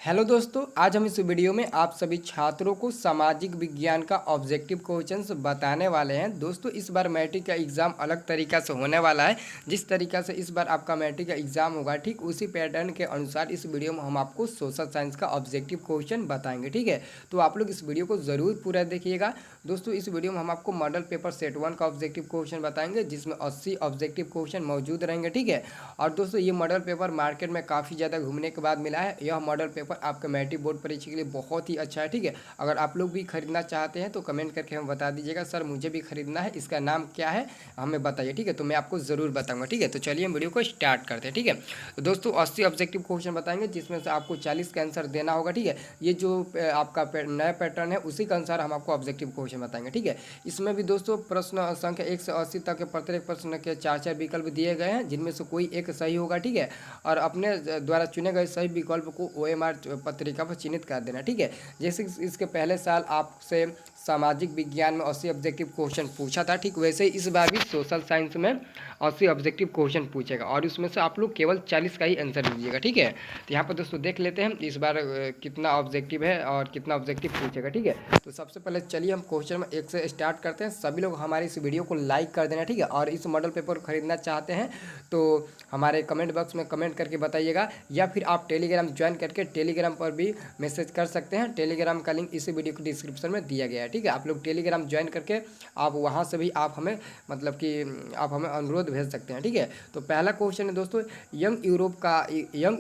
Hello दोस्तों, आज हम इस वीडियो में आप सभी छात्रों को सामाजिक विज्ञान का ऑब्जेक्टिव क्वेश्चंस बताने वाले हैं। दोस्तों, इस बार मैट्रिक का एग्ज़ाम अलग तरीक़ा से होने वाला है। जिस तरीक़ा से इस बार आपका मैट्रिक का एग्ज़ाम होगा, ठीक उसी पैटर्न के अनुसार इस वीडियो में हम आपको सोशल साइंस का ऑब्जेक्टिव क्वेश्चन बताएंगे। ठीक है, तो आप लोग इस वीडियो को ज़रूर पूरा देखिएगा। दोस्तों, इस वीडियो में हम आपको मॉडल पेपर सेट 1 का ऑब्जेक्टिव क्वेश्चन बताएंगे, जिसमें 80 ऑब्जेक्टिव क्वेश्चन मौजूद रहेंगे। ठीक है, और दोस्तों ये मॉडल पेपर मार्केट में काफ़ी ज़्यादा घूमने के बाद मिला है। यह मॉडल पेपर आपके मैट्रिक बोर्ड परीक्षा के लिए बहुत ही अच्छा है। ठीक है, अगर आप लोग भी खरीदना चाहते हैं तो कमेंट करके हमें बता दीजिएगा, सर मुझे भी खरीदना है, इसका नाम क्या है हमें बताइए। ठीक है, तो मैं आपको ज़रूर बताऊंगा। ठीक है, तो चलिए हम वीडियो को स्टार्ट करते हैं। ठीक है, तो दोस्तों 80 ऑब्जेक्टिव क्वेश्चन बताएंगे, जिसमें से आपको 40 का आंसर देना होगा। ठीक है, ये जो आपका नया पैटर्न है उसी के अनुसार हम आपको ऑब्जेक्टिव क्वेश्चन बताएंगे। ठीक है, इसमें भी दोस्तों प्रश्न संख्या 1 से 80 तक के प्रत्येक प्रश्न के 4 विकल्प दिए गए हैं, जिनमें से कोई एक सही होगा। ठीक है, और अपने द्वारा चुने गए सही विकल्प को OMR पत्रिका पर चिन्हित कर देना। ठीक है, जैसे इसके पहले साल आपसे सामाजिक विज्ञान में 80 ऑब्जेक्टिव क्वेश्चन पूछा था, ठीक वैसे ही इस बार भी सोशल साइंस में 80 ऑब्जेक्टिव क्वेश्चन पूछेगा, और उसमें से आप लोग केवल 40 का ही आंसर दीजिएगा। ठीक है, तो यहाँ पर दोस्तों देख लेते हैं इस बार कितना ऑब्जेक्टिव है और कितना ऑब्जेक्टिव पूछेगा। ठीक है, तो सबसे पहले चलिए हम क्वेश्चन में 1 से स्टार्ट करते हैं। सभी लोग हमारे इस वीडियो को लाइक कर देना। ठीक है, और इस मॉडल पेपर को खरीदना चाहते हैं तो हमारे कमेंट बॉक्स में कमेंट करके बताइएगा, या फिर आप टेलीग्राम ज्वाइन करके टेलीग्राम पर भी मैसेज कर सकते हैं। टेलीग्राम का लिंक इसी वीडियो के डिस्क्रिप्शन में दिया गया है। ठीक है, आप लोग टेलीग्राम ज्वाइन करके आप वहाँ से भी आप हमें मतलब कि आप हमें अनुरोध भेज सकते हैं। ठीक है, तो पहला क्वेश्चन है दोस्तों, यंग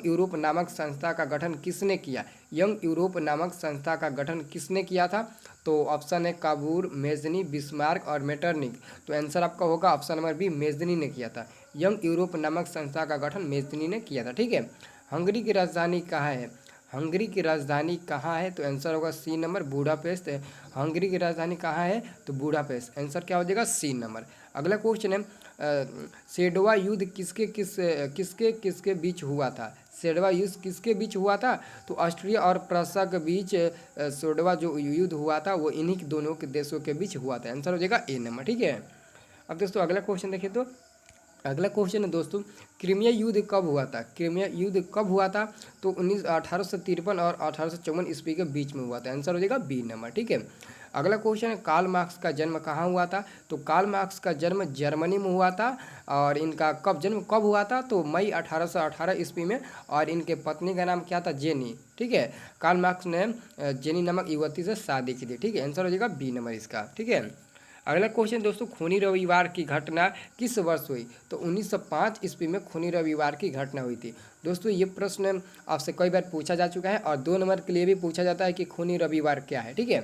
यूरोप नामक संस्था का गठन किसने किया? यंग यूरोप नामक संस्था का गठन किसने किया था? तो ऑप्शन है काबूर, मेजनी, बिस्मार्क और मेटरनिक। तो आंसर आपका होगा ऑप्शन नंबर बी, मेजनी ने किया था। यंग यूरोप नामक संस्था का गठन मेजनी ने किया था। ठीक है, हंगरी की राजधानी कहाँ है? हंगरी की राजधानी कहाँ है? तो आंसर होगा सी नंबर, बूडापेस्ट। हंगरी की राजधानी कहाँ है? तो बूडापेस्ट। आंसर क्या हो जाएगा? सी नंबर। अगला क्वेश्चन है सेडवा युद्ध किसके किसके बीच हुआ था? सेडवा युद्ध किसके बीच हुआ था? तो ऑस्ट्रिया और प्रसा के बीच सेडवा जो युद्ध हुआ था वो इन्हीं दोनों के देशों के बीच हुआ था। आंसर हो जाएगा ए नंबर। ठीक है, अब दोस्तों अगला क्वेश्चन देखिए, तो अगला क्वेश्चन है दोस्तों, क्रीमिया युद्ध कब हुआ था? क्रीमिया युद्ध कब हुआ था? तो 1853 और 1854 ईस्वी के बीच में हुआ था। आंसर हो जाएगा बी नंबर। ठीक है, अगला क्वेश्चन है कार्ल मार्क्स का जन्म कहाँ हुआ था? तो कार्ल मार्क्स का जन्म जर्मनी में हुआ था, और इनका जन्म कब हुआ था? तो मई 1818 ईस्वी में, और इनके पत्नी का नाम क्या था? जेनी। ठीक है, कार्ल मार्क्स ने जेनी नामक युवती से शादी की थी। ठीक है, आंसर हो जाएगा बी नंबर इसका। ठीक है, अगला क्वेश्चन दोस्तों, खूनी रविवार की घटना किस वर्ष हुई? तो 1905 ईस्वी में खूनी रविवार की घटना हुई थी। दोस्तों ये प्रश्न आपसे कई बार पूछा जा चुका है, और 2 नंबर के लिए भी पूछा जाता है कि खूनी रविवार क्या है। ठीक है,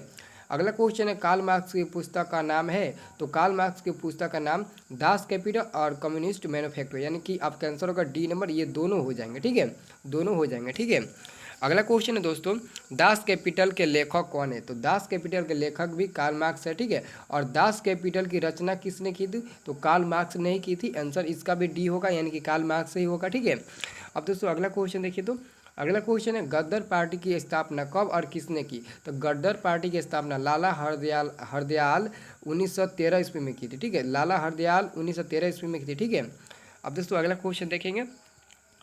अगला क्वेश्चन है कार्ल मार्क्स की पुस्तक का नाम है? तो कार्ल मार्क्स की पुस्तक का नाम दास कैपिटल और कम्युनिस्ट मैन्युफैक्चर, यानी कि आपका आंसर होगा डी नंबर। ये दोनों हो जाएंगे। ठीक है, दोनों हो जाएंगे। ठीक है, अगला क्वेश्चन है दोस्तों, दास कैपिटल के लेखक कौन है? तो दास कैपिटल के लेखक भी कार्ल मार्क्स है। ठीक है, और दास कैपिटल की रचना किसने की थी? तो कार्ल मार्क्स ने ही की थी। आंसर इसका भी डी होगा, यानी कि कार्ल मार्क्स से ही होगा। ठीक है, अब दोस्तों अगला क्वेश्चन देखिए, तो अगला क्वेश्चन है गद्दर पार्टी की स्थापना कब और किसने की? तो गद्दर पार्टी की स्थापना लाला हरदयाल 1913 ईस्वी में की थी। ठीक है, लाला हरदयाल 1913 ईस्वी में की थी। ठीक है, अब दोस्तों अगला क्वेश्चन देखेंगे,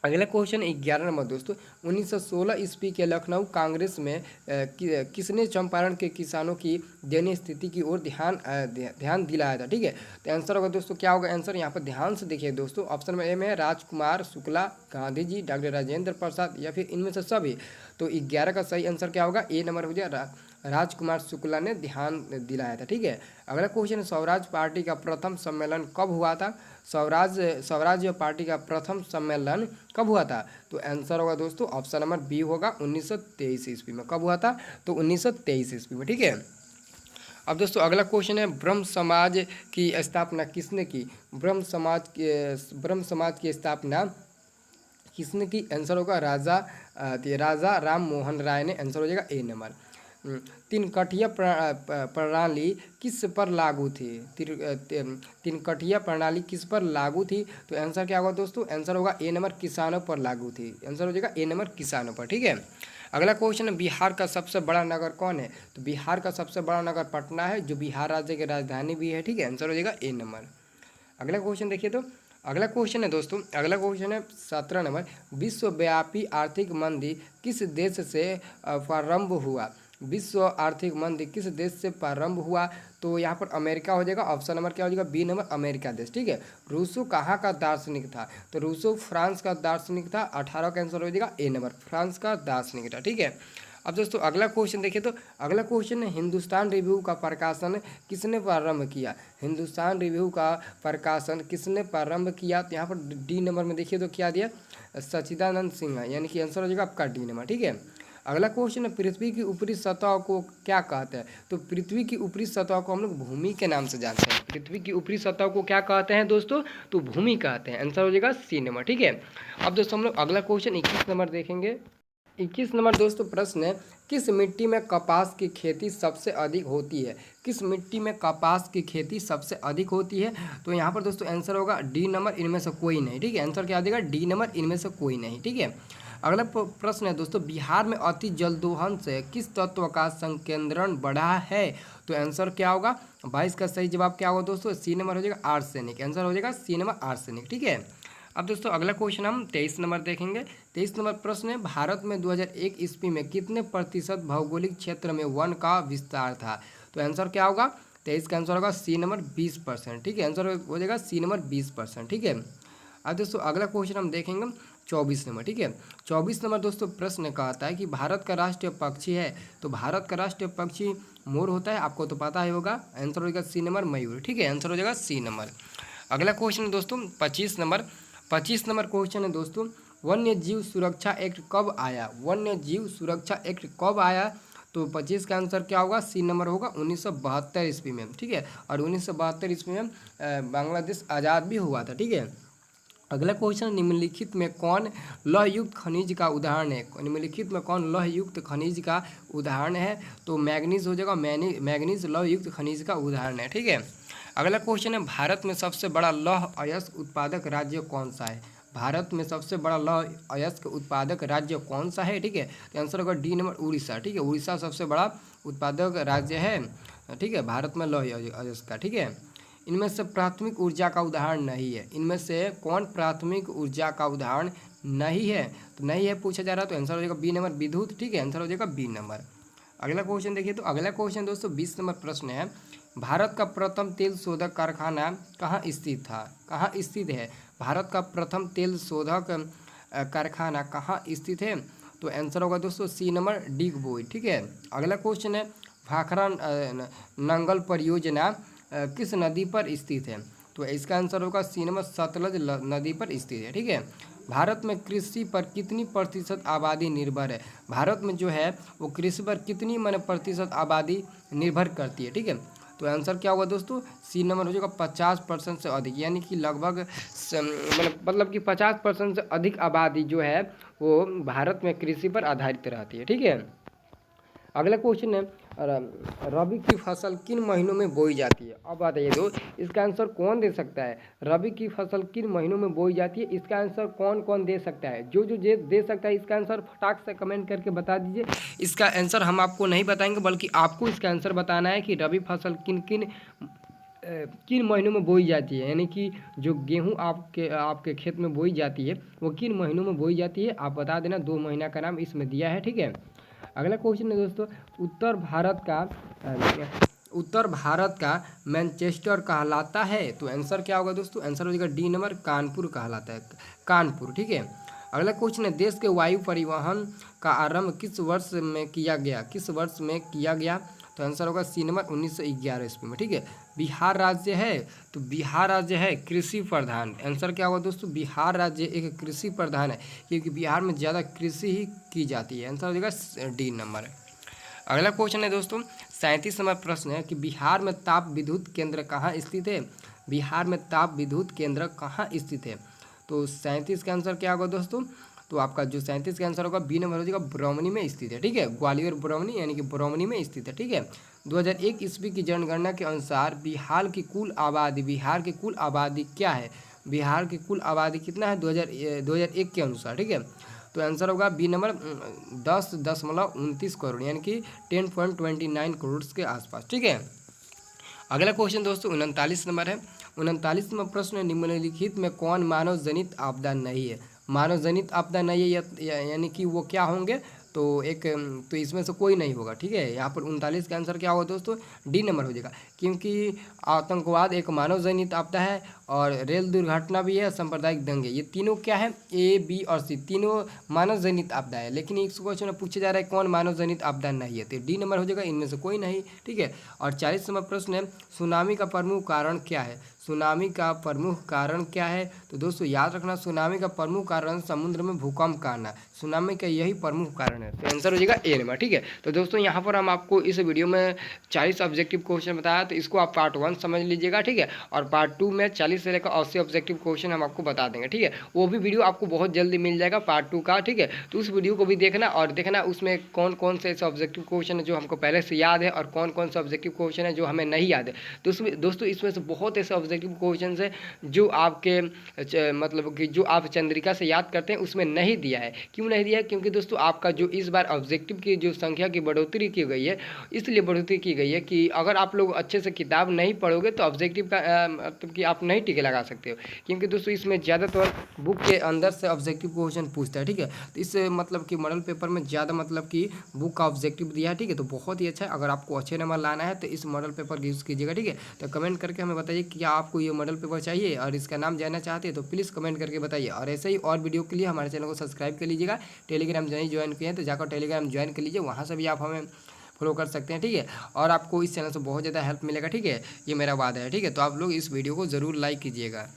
अगला क्वेश्चन 11 नंबर दोस्तों, 1916 ईस्वी के लखनऊ कांग्रेस में किसने चंपारण के किसानों की दयनीय स्थिति की ओर ध्यान दिलाया था? ठीक है, तो आंसर होगा दोस्तों क्या होगा? आंसर यहाँ पर ध्यान से देखिए दोस्तों, ऑप्शन में ए में है राजकुमार शुक्ला, गांधी जी, डॉक्टर राजेंद्र प्रसाद, या फिर इनमें से सभी। तो 11 का सही आंसर क्या होगा? ए नंबर हो जाएगा, राजकुमार शुक्ला ने ध्यान दिलाया था। ठीक है, अगला क्वेश्चन, स्वराज पार्टी का प्रथम सम्मेलन कब हुआ था? स्वराज पार्टी का प्रथम सम्मेलन कब हुआ था? तो आंसर होगा दोस्तों ऑप्शन नंबर बी होगा, 1923 ईस्वी में। कब हुआ था? तो 1923 ईस्वी में। ठीक है, अब दोस्तों अगला क्वेश्चन है ब्रह्म समाज की स्थापना किसने की? ब्रह्म समाज की स्थापना किसने की? आंसर होगा राजा राम मोहन राय ने। आंसर हो जाएगा ए नंबर। तीन कठिया प्रणाली किस पर लागू थी? तीन कठिया प्रणाली किस पर लागू थी? तो आंसर क्या होगा दोस्तों? आंसर होगा ए नंबर, किसानों पर लागू थी। आंसर हो जाएगा ए नंबर, किसानों पर। ठीक है, अगला क्वेश्चन है बिहार का सबसे बड़ा नगर कौन है? तो बिहार का सबसे बड़ा नगर पटना है, जो बिहार राज्य की राजधानी भी है। ठीक है, आंसर हो जाएगा ए नंबर। अगला क्वेश्चन देखिए, तो अगला क्वेश्चन है दोस्तों, अगला क्वेश्चन है 17 नंबर, विश्वव्यापी आर्थिक मंदी किस देश से प्रारंभ हुआ? विश्व आर्थिक मंदी किस देश से प्रारंभ हुआ? तो यहाँ पर अमेरिका हो जाएगा। ऑप्शन नंबर क्या हो जाएगा? बी नंबर अमेरिका देश। ठीक है। रूसो कहाँ का दार्शनिक था? तो रूसो फ्रांस का दार्शनिक था। 18 का आंसर हो जाएगा ए नंबर, फ्रांस का दार्शनिक था। ठीक है। अब दोस्तों अगला क्वेश्चन देखिए, तो अगला क्वेश्चन है हिंदुस्तान रिव्यू का प्रकाशन किसने प्रारंभ किया? हिंदुस्तान रिव्यू का प्रकाशन किसने प्रारंभ किया? तो यहाँ पर डी नंबर में देखिए तो क्या दिया? सच्चिदानंद सिन्हा, यानी कि आंसर हो जाएगा आपका डी नंबर। ठीक है। अगला क्वेश्चन है पृथ्वी की ऊपरी सतह को क्या कहते हैं? तो पृथ्वी की ऊपरी सतह को हम लोग भूमि के नाम से जानते हैं। पृथ्वी की ऊपरी सतह को क्या कहते हैं दोस्तों? तो भूमि कहते हैं। आंसर हो जाएगा सी नंबर। ठीक है। अब दोस्तों हम लोग अगला क्वेश्चन 21 नंबर देखेंगे। 21 नंबर दोस्तों प्रश्न है, किस मिट्टी में कपास की खेती सबसे अधिक होती है? किस मिट्टी में कपास की खेती सबसे अधिक होती है? तो यहाँ पर दोस्तों आंसर होगा डी नंबर, इनमें से कोई नहीं। ठीक है। आंसर क्या आ जाएगा? डी नंबर, इनमें से कोई नहीं। ठीक है। अगला प्रश्न है दोस्तों, बिहार में अति जल दोहन से किस तत्व का संकेंद्रण बढ़ा है? तो आंसर क्या होगा? 22 का सही जवाब क्या होगा दोस्तों? सी नंबर हो जाएगा आर्सेनिक। आंसर हो जाएगा सी नंबर आर्सेनिक। ठीक है। अब दोस्तों अगला क्वेश्चन हम 23 नंबर देखेंगे। 23 नंबर प्रश्न है, भारत में 2001 ईस्वी में कितने प्रतिशत भौगोलिक क्षेत्र में वन का विस्तार था? तो आंसर क्या होगा? 23 का आंसर होगा सी नंबर 20%। ठीक है। आंसर हो जाएगा सी नंबर 20%। ठीक है। अब दोस्तों अगला क्वेश्चन हम देखेंगे 24 नंबर। ठीक है। 24 नंबर दोस्तों प्रश्न कहता है कि भारत का राष्ट्रीय पक्षी है, तो भारत का राष्ट्रीय पक्षी मोर होता है, आपको तो पता ही होगा। आंसर हो जाएगा सी नंबर मयूर। ठीक है। आंसर हो जाएगा सी नंबर। अगला क्वेश्चन है दोस्तों 25 नंबर क्वेश्चन है दोस्तों, वन्य जीव सुरक्षा एक्ट कब आया? वन्य जीव सुरक्षा एक्ट कब आया? तो 25 का आंसर क्या होगा? सी नंबर होगा 1972 ईस्वी में। ठीक है। और 1972 ईस्वी में बांग्लादेश आज़ाद भी हुआ था। ठीक है। अगला क्वेश्चन, निम्नलिखित में कौन लौहयुक्त खनिज का उदाहरण है? निम्नलिखित में कौन लौहयुक्त खनिज का उदाहरण है? तो मैग्नीज हो जाएगा, मैग्नीज लौहयुक्त खनिज का उदाहरण है। ठीक है। अगला क्वेश्चन है, भारत में सबसे बड़ा लौह अयस्क उत्पादक राज्य कौन सा है? भारत में सबसे बड़ा लौह अयस्क उत्पादक राज्य कौन सा है? ठीक है। तो आंसर होगा डी नंबर उड़ीसा। ठीक है। उड़ीसा सबसे बड़ा उत्पादक राज्य है। ठीक है, भारत में लौह अयस्क का। ठीक है। इनमें से प्राथमिक ऊर्जा का उदाहरण नहीं है। इनमें से कौन प्राथमिक ऊर्जा का उदाहरण नहीं है? तो नहीं है पूछा जा रहा है, तो आंसर हो जाएगा बी नंबर विद्युत। ठीक है। आंसर हो जाएगा बी नंबर। अगला क्वेश्चन देखिए, तो अगला क्वेश्चन दोस्तों 20 नंबर प्रश्न है, भारत का प्रथम तेल शोधक कारखाना कहाँ स्थित था? कहाँ स्थित है? भारत का प्रथम तेल शोधक कारखाना कहाँ स्थित है? तो आंसर होगा दोस्तों सी नंबर डिगबोई। ठीक है। अगला क्वेश्चन है, भाखड़ा नंगल परियोजना किस नदी पर स्थित है? तो इसका आंसर होगा सी नंबर सतलज नदी पर स्थित है। ठीक है। भारत में कृषि पर कितनी प्रतिशत आबादी निर्भर है? भारत में जो है वो कृषि पर कितनी प्रतिशत आबादी निर्भर करती है? ठीक है। तो आंसर क्या होगा दोस्तों? सी नंबर हो जाएगा 50% से अधिक, यानी कि लगभग मतलब कि 50% से अधिक आबादी जो है वो भारत में कृषि पर आधारित रहती है। ठीक है। अगला क्वेश्चन है, रबी की फसल किन महीनों में बोई जाती है? अब बताइए दो, इसका आंसर कौन दे सकता है? रबी की फसल किन महीनों में बोई जाती है, इसका आंसर कौन कौन दे सकता है? जो दे सकता है इसका आंसर फटाक से कमेंट करके बता दीजिए। इसका आंसर हम आपको नहीं बताएंगे, बल्कि आपको इसका आंसर बताना है कि रबी फसल किन महीनों में बोई जाती है, यानी कि जो गेहूं आपके खेत में बोई जाती है वो किन महीनों में बोई जाती है, आप बता देना। 2 महीना का नाम इसमें दिया है। ठीक है। अगला क्वेश्चन है दोस्तों, उत्तर भारत का मैनचेस्टर कहलाता है, तो आंसर क्या होगा दोस्तों? आंसर हो जाएगा डी नंबर कानपुर कहलाता है, कानपुर। ठीक है। अगला क्वेश्चन है, देश के वायु परिवहन का आरंभ किस वर्ष में किया गया? किस वर्ष में किया गया? तो आंसर होगा सी नंबर 1911 ईस्वी में। ठीक है। बिहार राज्य है, तो बिहार राज्य है कृषि प्रधान। आंसर क्या होगा दोस्तों? बिहार राज्य एक कृषि प्रधान है, क्योंकि बिहार में ज़्यादा कृषि ही की जाती है। आंसर हो जाएगा डी नंबर। अगला क्वेश्चन है दोस्तों 37 नंबर प्रश्न है कि बिहार में ताप विद्युत केंद्र कहाँ स्थित है? बिहार में ताप विद्युत केंद्र कहाँ स्थित है? तो 37 का आंसर क्या होगा दोस्तों? तो आपका जो 37 का आंसर होगा बी नंबर हो जाएगा बरौनी में स्थित है। ठीक है। ग्वालियर बरौनी, यानी कि बरौनी में स्थित है। ठीक है। 2001 ईस्वी की जनगणना के अनुसार बिहार की कुल आबादी क्या है? बिहार की कुल आबादी कितना है 2001 के अनुसार? ठीक है। तो आंसर होगा बी नंबर 10.29 करोड़, यानी कि 10.29 करोड़ के आसपास। ठीक है। अगला क्वेश्चन दोस्तों 39 नंबर है। 39वां प्रश्न, निम्नलिखित में कौन मानव जनित आपदा नहीं है? मानव जनित आपदा नहीं है यानी कि वो क्या होंगे? तो इसमें से कोई नहीं होगा, ठीक है। यहाँ पर 39 का आंसर क्या होगा दोस्तों? डी नंबर हो जाएगा, क्योंकि आतंकवाद एक मानव जनित आपदा है और रेल दुर्घटना भी है, सांप्रदायिक दंगे, ये तीनों क्या है? ए, बी और सी तीनों मानव जनित आपदा है। लेकिन इस क्वेश्चन में पूछा जा रहा है कौन मानव जनित आपदा नहीं है, तो डी नंबर हो जाएगा, इनमें से कोई नहीं, ठीक है। और 40वां प्रश्न है, सुनामी का प्रमुख कारण क्या है? सुनामी का प्रमुख कारण क्या है? तो दोस्तों याद रखना, सुनामी का प्रमुख कारण समुद्र में भूकंप का आना, सुनामी का यही प्रमुख कारण है। तो आंसर हो जाएगा ए नंबर, ठीक है। तो दोस्तों यहाँ पर हम आपको इस वीडियो में 40 ऑब्जेक्टिव क्वेश्चन बताया, तो इसको आप पार्ट 1 समझ लीजिएगा, ठीक है। और पार्ट 2 में 40 से लेकर 80 ऑब्जेक्टिव क्वेश्चन हम आपको बता देंगे, ठीक है। वो भी वीडियो आपको बहुत जल्दी मिल जाएगा पार्ट 2 का, ठीक है। तो उस वीडियो को भी देखना और देखना उसमें कौन कौन से ऐसे ऑब्जेक्टिव क्वेश्चन है जो हमको पहले से याद है और कौन कौन से ऑब्जेक्टिव क्वेश्चन है जो हमें नहीं याद है। तो दोस्तों इसमें से बहुत ऐसे ऑब्जेक्टिव क्वेश्चन है जो आपके मतलब कि जो आप चंद्रिका से याद करते हैं उसमें नहीं दिया है। क्यों नहीं दिया है? क्योंकि दोस्तों आपका जो इस बार ऑब्जेक्टिव की जो संख्या की बढ़ोतरी की गई है, इसलिए बढ़ोतरी की गई है कि अगर आप लोग अच्छे से किताब नहीं पढ़ोगे तो ऑब्जेक्टिव का मतलब कि आप नहीं टिके लगा सकते हो, क्योंकि दोस्तों इसमें ज़्यादातर बुक के अंदर से ऑब्जेक्टिव क्वेश्चन पूछता है, ठीक है। तो इस मतलब कि मॉडल पेपर में ज़्यादा मतलब कि बुक का ऑब्जेक्टिव दिया है, ठीक है। तो बहुत ही अच्छा है, अगर आपको अच्छे नंबर लाना है तो इस मॉडल पेपर यूज़ कीजिएगा, ठीक है। तो कमेंट करके हमें बताइए कि आपको ये मॉडल पेपर चाहिए और इसका नाम जानना चाहते हैं तो प्लीज़ कमेंट करके बताइए। और ऐसे ही और वीडियो के लिए हमारे चैनल को सब्सक्राइब कर लीजिएगा। टेलीग्राम नहीं ज्वाइन किए हैं तो जाकर टेलीग्राम ज्वाइन कर लीजिए, वहाँ से भी आप हमें फॉलो कर सकते हैं, ठीक है। और आपको इस चैनल से बहुत ज़्यादा हेल्प मिलेगा, ठीक है, ये मेरा वादा है, ठीक है। तो आप लोग इस वीडियो को ज़रूर लाइक कीजिएगा।